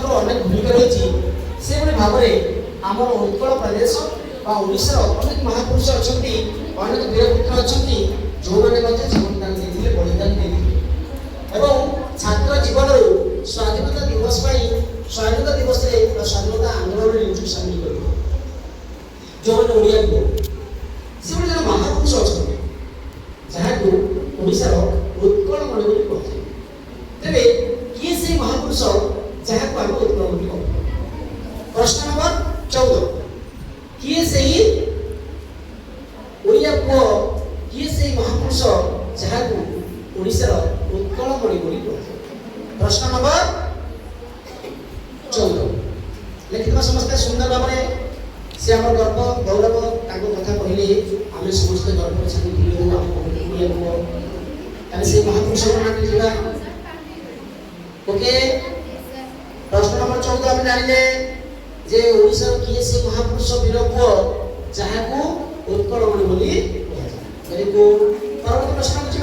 ମାନଙ୍କର ଅନେକ ଭୂମିକା ରହିଛି ସେଭଳି ଭାବରେ ଆମର ଉତ୍କଳ ପ୍ରଦେଶ ବା ଓଡ଼ିଶାର ଅନେକ ମହାପୁରୁଷ ଅଛନ୍ତି, ଅନେକ ବୀରପୁତ୍ର ଅଛନ୍ତି ଯେଉଁମାନେ ମଧ୍ୟ ଜୀବନଦାନ ଦେଇଥିଲେ, ବଳିଦାନ ଦେଇଥିଲେ ଏବଂ ଛାତ୍ର ଜୀବନରୁ ସ୍ୱାଧୀନତା ଦିବସ ପାଇଁ ସ୍ୱାଧୀନତା ଦିବସରେ ବା ସ୍ୱାଧୀନତା ଆନ୍ଦୋଳନରେ ନିଜକୁ ସାମିଲ କରିଥିଲେ ଯେଉଁମାନେ ଓଡ଼ିଆ କୁହ ସେଭଳି ଜଣେ ମହାପୁରୁଷ ଅଛନ୍ତି ଯାହାକୁ ଓଡ଼ିଶାର ଉତ୍କଳମଣି ବୋଲି କୁହାଯାଏ। ତେବେ କିଏ ସେଇ ମହାପୁରୁଷ ଯାହାକୁ ଆମେ ଉତ୍କଳମଣି କହୁ? ପ୍ରଶ୍ନ ନମ୍ବର 14, କିଏ ସେହି ଓଡ଼ିଆ ପୁଅ, କିଏ ସେହି ମହାପୁରୁଷ ଯାହାକୁ ଓଡ଼ିଶାର ଉତ୍କଳମଣି ବୋଲି କୁହାଯାଏ? ପ୍ରଶ୍ନ ନମ୍ବର 14 ଲେଖିଥିବା ସମସ୍ତେ ସୁନ୍ଦର ଭାବରେ ସେ ଆମର ଗର୍ବ ଗୌରବ ତାଙ୍କ କଥା କହିଲେ ଆମେ ସମସ୍ତେ ଗର୍ବର ସାଙ୍ଗେ ଫିଲ୍ ହଉ ଆମ ଓଡ଼ିଆ ପୁଅ। ତାହେଲେ ସେ ମହାପୁରୁଷଙ୍କ ନାଁଟି ଯିବା। ଓକେ, ପ୍ରଶ୍ନ ନମ୍ବର 14 ଆମେ ଜାଣିଲେ ଯେ ଓଡ଼ିଶାର କିଏ ସେ ମହାପୁରୁଷ ବୀର ପୁଅ ଯାହାକୁ ଉତ୍କଳମଣି ବୋଲି କୁହାଯାଏ। Very good. ପରବର୍ତ୍ତୀ ପ୍ରଶ୍ନକୁ ଯିବା।